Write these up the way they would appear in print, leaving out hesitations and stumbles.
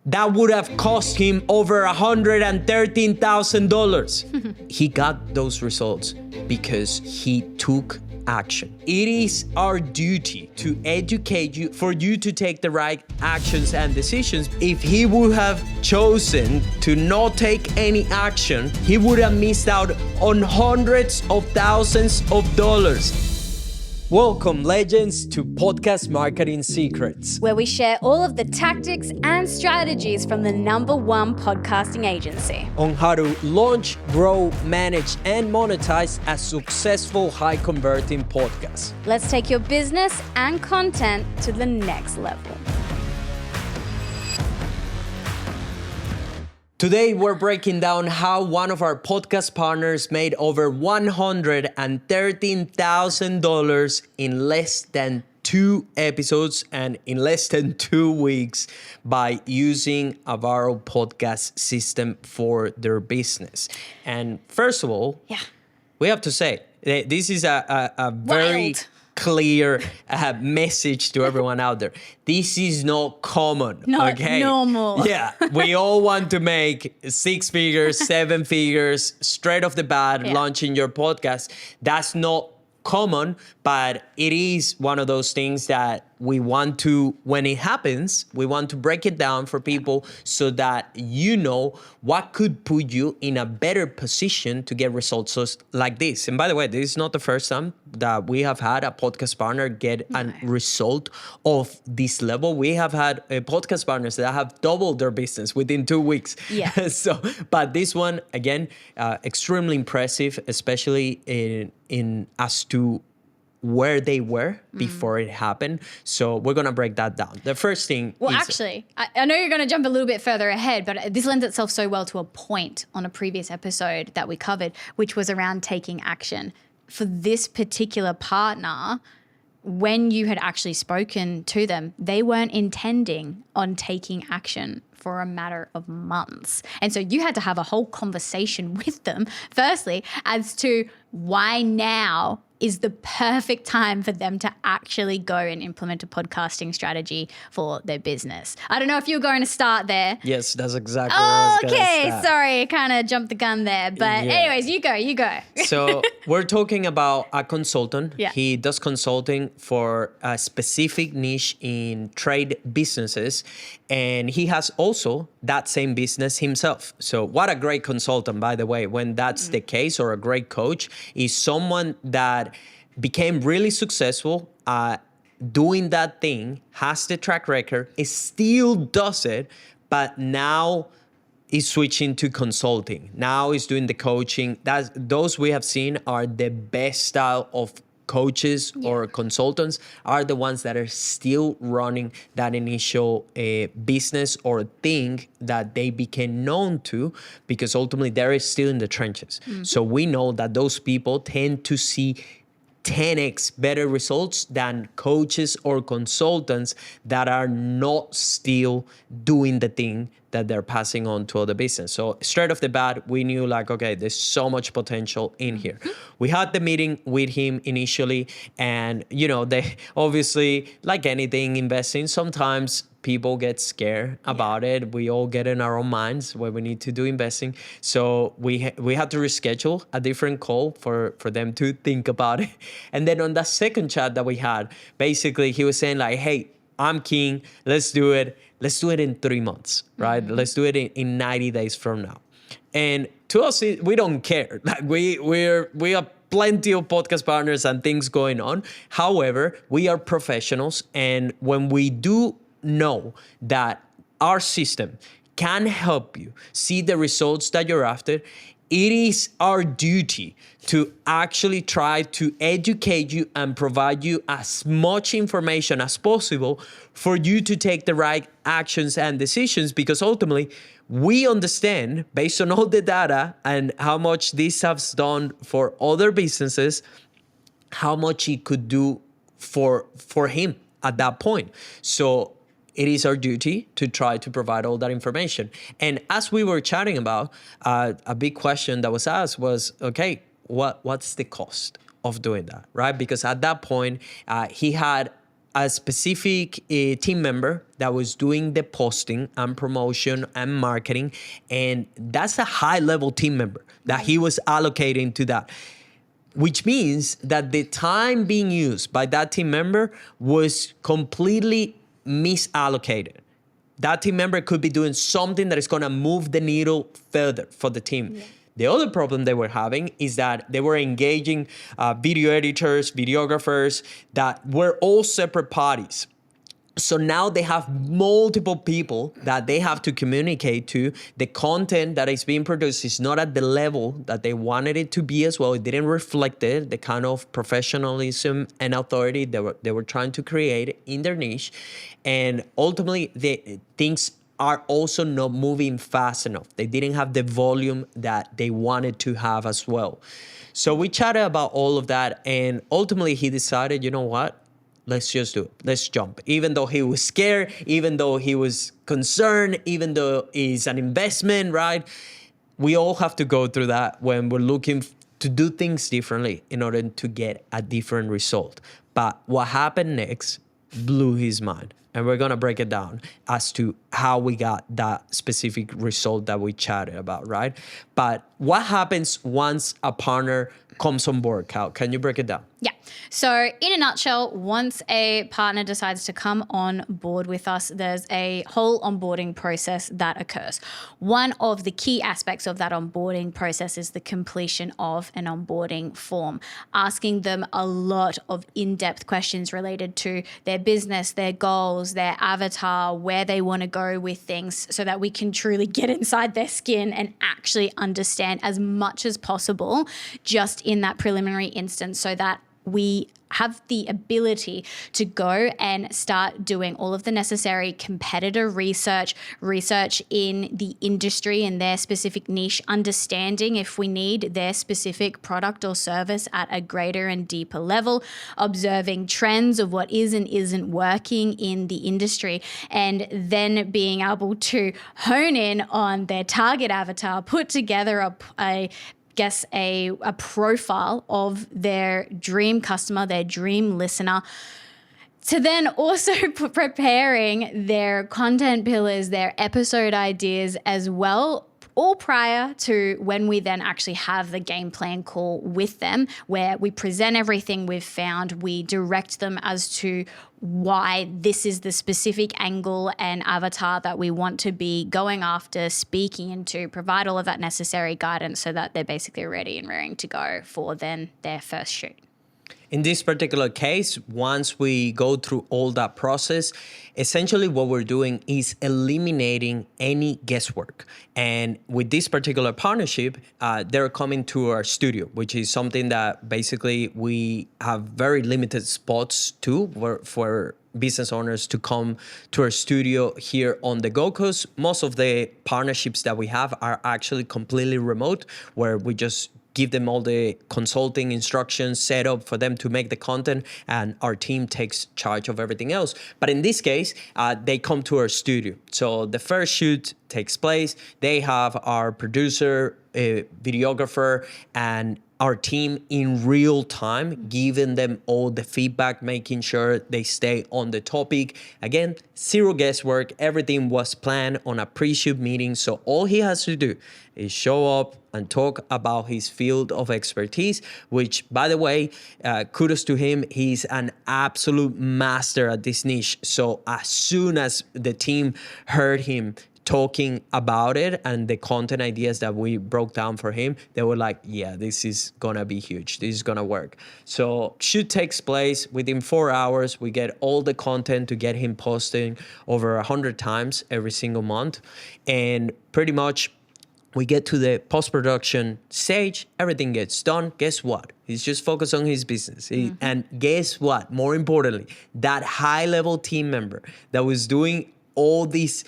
that would have cost him over $113,000. He got those results because he took action. It is our duty to educate you for you to take the right actions and decisions. If he would have chosen to not take any action, he would have missed out on hundreds of thousands of dollars. Welcome, legends, to Podcast Marketing Secrets, where we share all of the tactics and strategies from the #1 podcasting agency on how to launch, grow, manage, and monetize a successful, high-converting podcast. Let's take your business and content to the next level. Today, we're breaking down how one of our podcast partners made over $113,000 in less than 2 episodes and in less than 2 weeks by using Avaro podcast system for their business. And first of all, we have to say, this is a very clear message to everyone out there. This is not common. Not normal. Yeah. We all want to make 6 figures, 7 figures straight off the bat, launching your podcast. That's not common, but it is one of those things that we want to, when it happens, we want to break it down for people so that you know what could put you in a better position to get results like this. And by the way, this is not the first time that we have had a podcast partner get a result of this level. We have had podcast partners that have doubled their business within 2 weeks. Yeah. But this one, again, extremely impressive, especially in as to where they were before it happened. So we're going to break that down. The first thing Well, actually, I know you're going to jump a little bit further ahead, but this lends itself so well to a point on a previous episode that we covered, which was around taking action. For this particular partner, when you had actually spoken to them, they weren't intending on taking action for a matter of months. And so you had to have a whole conversation with them, firstly, as to why now is the perfect time for them to actually go and implement a podcasting strategy for their business. I don't know if you're going to start there. Yes, that's exactly where I was going to start. Sorry, I kind of jumped the gun there. But anyways, you go. So we're talking about a consultant. Yeah. He does consulting for a specific niche in trade businesses. And he has also that same business himself. So what a great consultant, by the way, when that's the case, or a great coach, is someone that became really successful doing that thing, has the track record, still does it, but now is switching to consulting. Now is doing the coaching. Those we have seen are the best style of coaches or consultants, are the ones that are still running that initial business or thing that they became known to, because ultimately they're still in the trenches. So we know that those people tend to see 10x better results than coaches or consultants that are not still doing the thing that they're passing on to other business. So straight off the bat, we knew like, okay, there's so much potential in here. We had the meeting with him initially, and they obviously, like anything investing, sometimes people get scared about it. We all get in our own minds when we need to do investing. So we had to reschedule a different call for them to think about it. And then on that second chat that we had, basically he was saying like, hey, I'm keen, let's do it. Let's do it in 3 months, right? Let's do it in 90 days from now. And to us, we don't care. Like we have plenty of podcast partners and things going on. However, we are professionals. And when we do know that our system can help you see the results that you're after, it is our duty to actually try to educate you and provide you as much information as possible for you to take the right actions and decisions, because ultimately we understand, based on all the data and how much this has done for other businesses, how much it could do for him at that point. So it is our duty to try to provide all that information. And as we were chatting about, a big question that was asked was, okay, what's the cost of doing that, right? Because at that point, he had a specific team member that was doing the posting and promotion and marketing. And that's a high level team member that he was allocating to that, which means that the time being used by that team member was completely misallocated. That team member could be doing something that is going to move the needle further for the team. Yeah. The other problem they were having is that they were engaging video editors, videographers that were all separate parties. So now they have multiple people that they have to communicate to. The content that is being produced is not at the level that they wanted it to be as well. It didn't reflect the kind of professionalism and authority they were trying to create in their niche. And ultimately, things are also not moving fast enough. They didn't have the volume that they wanted to have as well. So we chatted about all of that. And ultimately, he decided, you know what? Let's just do it. Let's jump. Even though he was scared, even though he was concerned, even though it's an investment, right? We all have to go through that when we're looking to do things differently in order to get a different result. But what happened next blew his mind. And we're going to break it down as to how we got that specific result that we chatted about, right? But what happens once a partner comes on board, Cal? Can you break it down? Yeah. So in a nutshell, once a partner decides to come on board with us, there's a whole onboarding process that occurs. One of the key aspects of that onboarding process is the completion of an onboarding form, asking them a lot of in-depth questions related to their business, their goals, their avatar, where they want to go with things, so that we can truly get inside their skin and actually understand as much as possible just in that preliminary instance, so that we have the ability to go and start doing all of the necessary competitor research in the industry and their specific niche, understanding if we need their specific product or service at a greater and deeper level, observing trends of what is and isn't working in the industry, and then being able to hone in on their target avatar, put together a profile of their dream customer, their dream listener, to then also preparing their content pillars, their episode ideas as well, all prior to when we then actually have the game plan call with them, where we present everything we've found, we direct them as to why this is the specific angle and avatar that we want to be going after, speaking into, provide all of that necessary guidance so that they're basically ready and raring to go for then their first shoot. In this particular case, once we go through all that process, essentially what we're doing is eliminating any guesswork. And with this particular partnership, they're coming to our studio, which is something that basically we have very limited spots to for business owners to come to our studio here on the Gold Coast. Most of the partnerships that we have are actually completely remote, where we just give them all the consulting instructions set up for them to make the content, and our team takes charge of everything else. But in this case, they come to our studio. So the first shoot takes place. They have our producer, videographer, and our team in real time, giving them all the feedback, making sure they stay on the topic. Again, zero guesswork. Everything was planned on a pre-shoot meeting. So all he has to do is show up and talk about his field of expertise, which, by the way, kudos to him. He's an absolute master at this niche. So as soon as the team heard him talking about it and the content ideas that we broke down for him, they were like, yeah, this is gonna be huge. This is gonna work. So shoot takes place within 4 hours. We get all the content to get him posting over 100 times every single month. And pretty much we get to the post-production stage, everything gets done. Guess what? He's just focused on his business. And guess what? More importantly, that high-level team member that was doing all these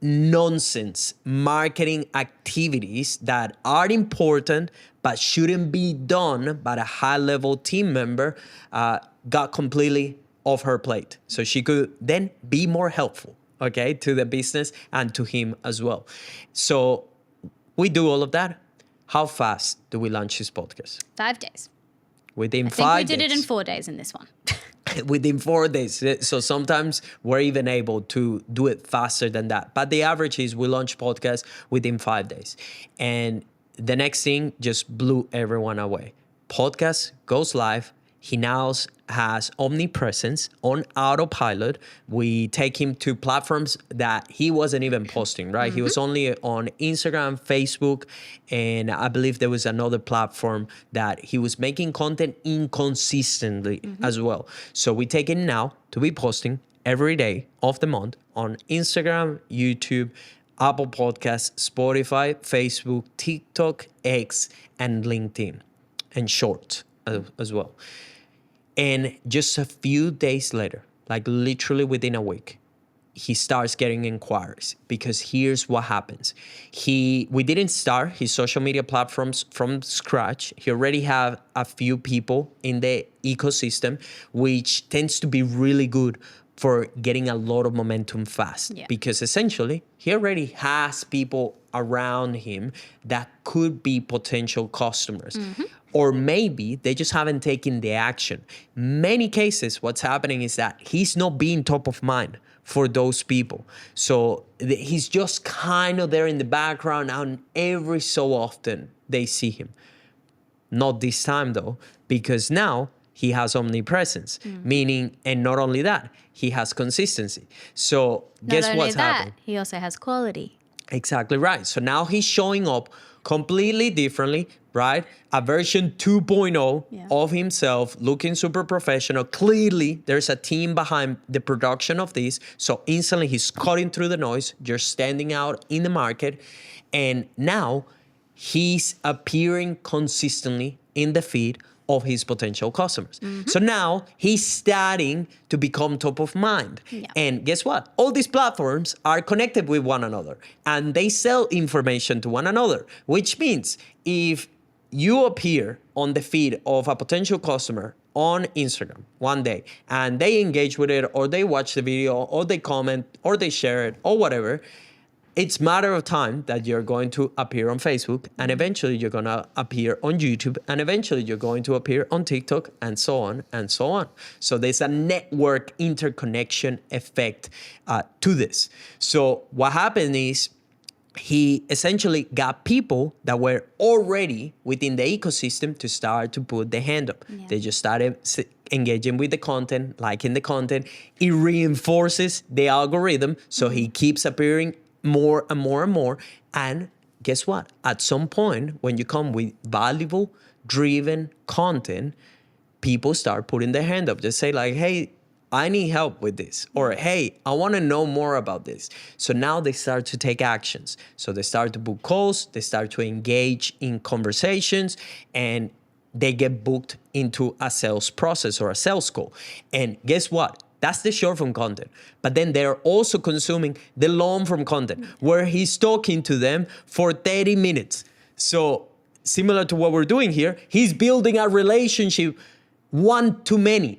nonsense marketing activities that are important but shouldn't be done by a high-level team member got completely off her plate. So she could then be more helpful, okay, to the business and to him as well. So we do all of that. How fast do we launch this podcast? 5 days. Within I 5 think we days. did it in 4 days in this one. within 4 days. So sometimes we're even able to do it faster than that. But the average is we launch podcasts within 5 days. And the next thing just blew everyone away. Podcast goes live. He now has Omnipresence on autopilot. We take him to platforms that he wasn't even posting, right? He was only on Instagram, Facebook, and I believe there was another platform that he was making content inconsistently as well. So we take him now to be posting every day of the month on Instagram, YouTube, Apple Podcasts, Spotify, Facebook, TikTok, X, and LinkedIn, and Shorts as well. And just a few days later, like literally within a week, he starts getting inquiries, because here's what happens. We didn't start his social media platforms from scratch. He already have a few people in the ecosystem, which tends to be really good for getting a lot of momentum fast. Yeah. Because essentially he already has people around him that could be potential customers. Or maybe they just haven't taken the action. Many cases, what's happening is that he's not being top of mind for those people. So he's just kind of there in the background, and every so often they see him. Not this time though, because now he has omnipresence, meaning, and not only that, he has consistency. So guess what's happening? He also has quality. Exactly right. So now he's showing up completely differently, right? A version 2.0 of himself, looking super professional. Clearly, there's a team behind the production of this. So instantly he's cutting through the noise. You're standing out in the market. And now he's appearing consistently in the feed of his potential customers. So now he's starting to become top of mind. And guess what? All these platforms are connected with one another, and they sell information to one another, which means if you appear on the feed of a potential customer on Instagram one day and they engage with it, or they watch the video, or they comment, or they share it, or whatever, it's a matter of time that you're going to appear on Facebook, and eventually you're going to appear on YouTube, and eventually you're going to appear on TikTok, and so on and so on. So there's a network interconnection effect to this. So what happened is he essentially got people that were already within the ecosystem to start to put their hand up. They just started engaging with the content, liking the content. It reinforces the algorithm, so he keeps appearing more and more and more. And guess what? At some point, when you come with valuable, driven content, people start putting their hand up. Just say like, hey, I need help with this. Or, hey, I want to know more about this. So now they start to take actions. So they start to book calls. They start to engage in conversations, and they get booked into a sales process or a sales call. And guess what? That's the short form content. But then they're also consuming the long form content where he's talking to them for 30 minutes. So similar to what we're doing here, he's building a relationship one to many.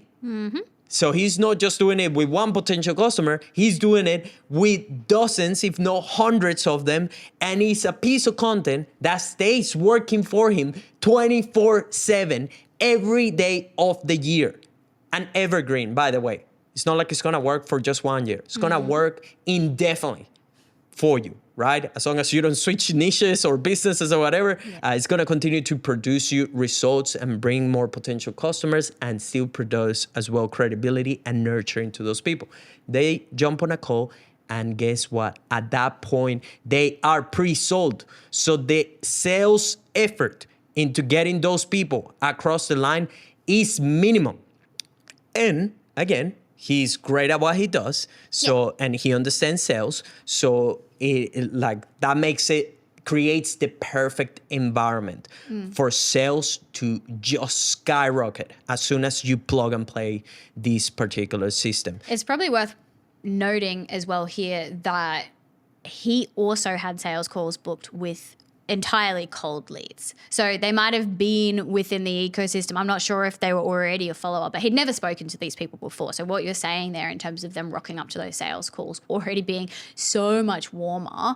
So he's not just doing it with one potential customer, he's doing it with dozens, if not hundreds of them. And it's a piece of content that stays working for him 24/7 every day of the year. An evergreen, by the way. It's not like it's going to work for just 1 year. It's going to work indefinitely for you, right? As long as you don't switch niches or businesses or whatever, it's going to continue to produce you results and bring more potential customers, and still produce as well credibility and nurturing to those people. They jump on a call, and guess what? At that point, they are pre-sold. So the sales effort into getting those people across the line is minimum. And again, he's great at what he does. So, and he understands sales. So that creates the perfect environment for sales to just skyrocket as soon as you plug and play this particular system. It's probably worth noting as well here that he also had sales calls booked with entirely cold leads. So they might have been within the ecosystem. I'm not sure if they were already a follower, but he'd never spoken to these people before. So what you're saying there in terms of them rocking up to those sales calls already being so much warmer,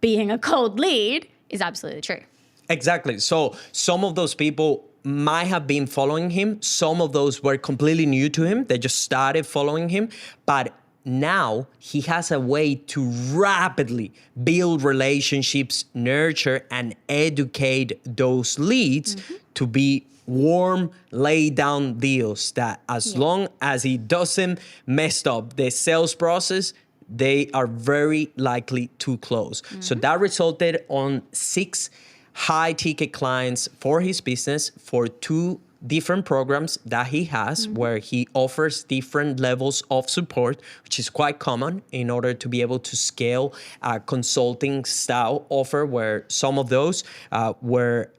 being a cold lead, is absolutely true. Exactly. So some of those people might have been following him. Some of those were completely new to him. They just started following him. But now he has a way to rapidly build relationships, nurture, and educate those leads to be warm, lay down deals that as long as he doesn't mess up the sales process, they are very likely to close. So that resulted on 6 high ticket clients for his business for 2 different programs that he has where he offers different levels of support, which is quite common in order to be able to scale a consulting style offer, where some of those were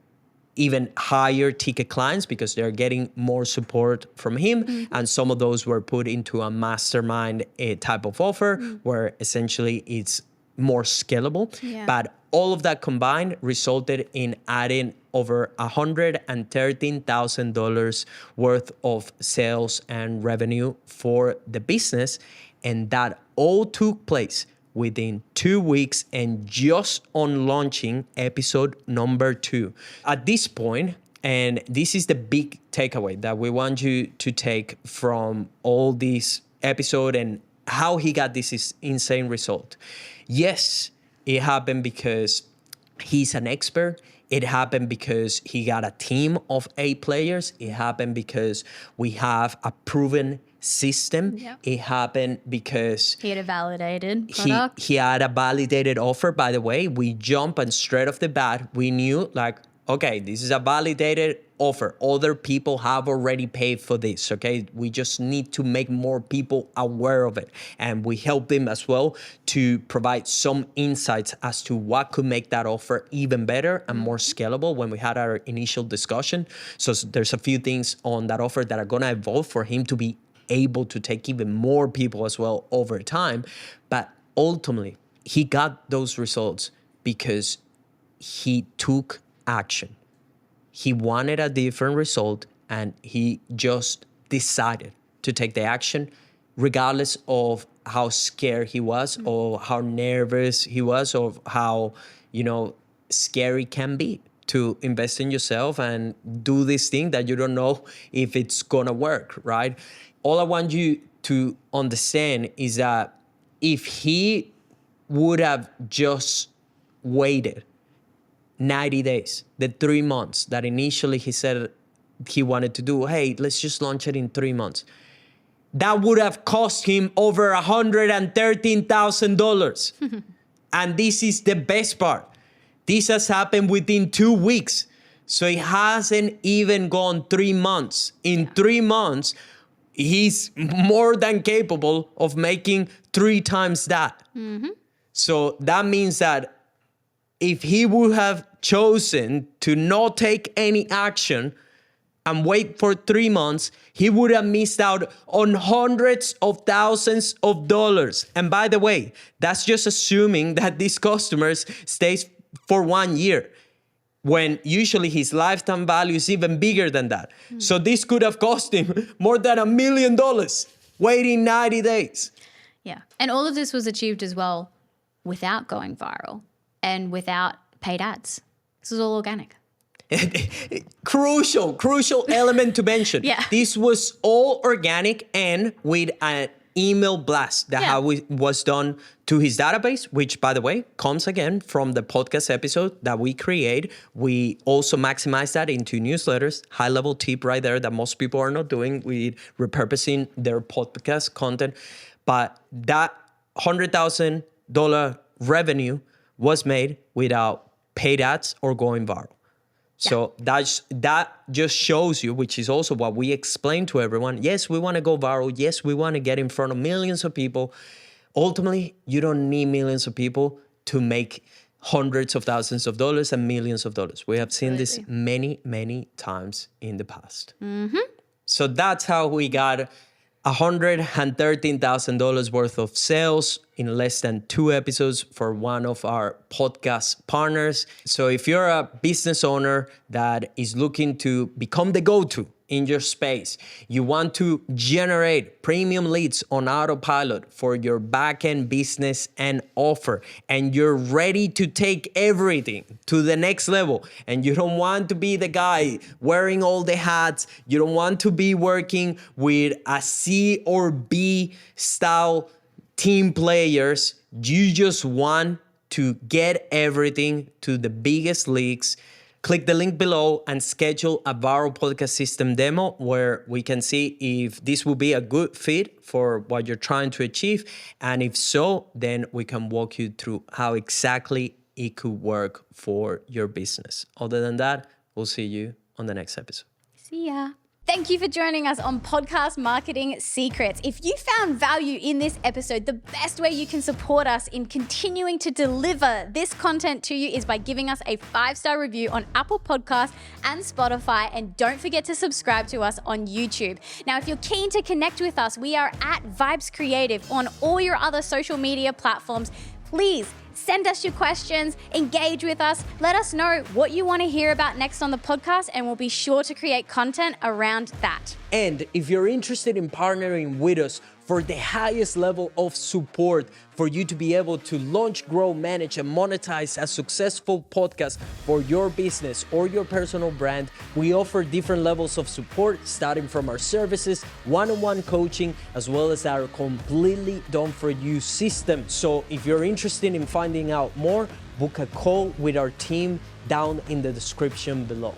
even higher ticket clients because they're getting more support from him. And some of those were put into a mastermind type of offer where essentially it's more scalable. But all of that combined resulted in adding over $113,000 worth of sales and revenue for the business. And that all took place within 2 weeks and just on launching episode number 2. At this point, and this is the big takeaway that we want you to take from all this episode and how he got this insane result. Yes, it happened because he's an expert. It happened because he got a team of 8 players. It happened because we have a proven system. It happened because he had a validated product. He had a validated offer. By the way, we jumped and straight off the bat, we knew like, okay, this is a validated offer. Other people have already paid for this, okay? We just need to make more people aware of it. And we helped them as well to provide some insights as to what could make that offer even better and more scalable when we had our initial discussion. So there's a few things on that offer that are gonna evolve for him to be able to take even more people as well over time. But ultimately, he got those results because he took action. He wanted a different result and he just decided to take the action regardless of how scared he was or how nervous he was or how, scary can be to invest in yourself and do this thing that you don't know if it's gonna work, right? All I want you to understand is that if he would have just waited 90 days, the 3 months that initially he said he wanted to do, hey, let's just launch it in 3 months. That would have cost him over $113,000. And this is the best part. This has happened within 2 weeks. So it hasn't even gone 3 months. In 3 months, he's more than capable of making 3 times that. So that means that if he would have chosen to not take any action and wait for 3 months, he would have missed out on hundreds of thousands of dollars. And by the way, that's just assuming that these customers stays for 1 year, when usually his lifetime value is even bigger than that. So this could have cost him more than $1 million waiting 90 days. Yeah. And all of this was achieved as well without going viral and without paid ads. This is all organic. Crucial element to mention. This was all organic and with an email blast that was done to his database, which, by the way, comes again from the podcast episode that we create. We also maximize that into newsletters. High-level tip right there that most people are not doing with repurposing their podcast content. But that $100,000 revenue was made without paid ads or going viral. So that just shows you, which is also what we explain to everyone. Yes, we want to go viral. Yes, we want to get in front of millions of people. Ultimately, you don't need millions of people to make hundreds of thousands of dollars and millions of dollars. We have seen this many, many times in the past. So that's how we got $113,000 worth of sales in less than 2 episodes for one of our podcast partners. So if you're a business owner that is looking to become the go-to in your space. You want to generate premium leads on autopilot for your backend business and offer, and you're ready to take everything to the next level. And you don't want to be the guy wearing all the hats. You don't want to be working with a C or B style team players. You just want to get everything to the biggest leagues. Click the link below and schedule a Avaro podcast system demo where we can see if this will be a good fit for what you're trying to achieve. And if so, then we can walk you through how exactly it could work for your business. Other than that, we'll see you on the next episode. See ya. Thank you for joining us on Podcast Marketing Secrets. If you found value in this episode, the best way you can support us in continuing to deliver this content to you is by giving us a 5-star review on Apple Podcasts and Spotify. And don't forget to subscribe to us on YouTube. Now, if you're keen to connect with us, we are at Vibez Creative on all your other social media platforms. Please send us your questions, engage with us, let us know what you want to hear about next on the podcast, and we'll be sure to create content around that. And if you're interested in partnering with us for the highest level of support for you to be able to launch, grow, manage, and monetize a successful podcast for your business or your personal brand, we offer different levels of support, starting from our services, one-on-one coaching, as well as our completely done-for-you system. So if you're interested in finding out more, book a call with our team down in the description below.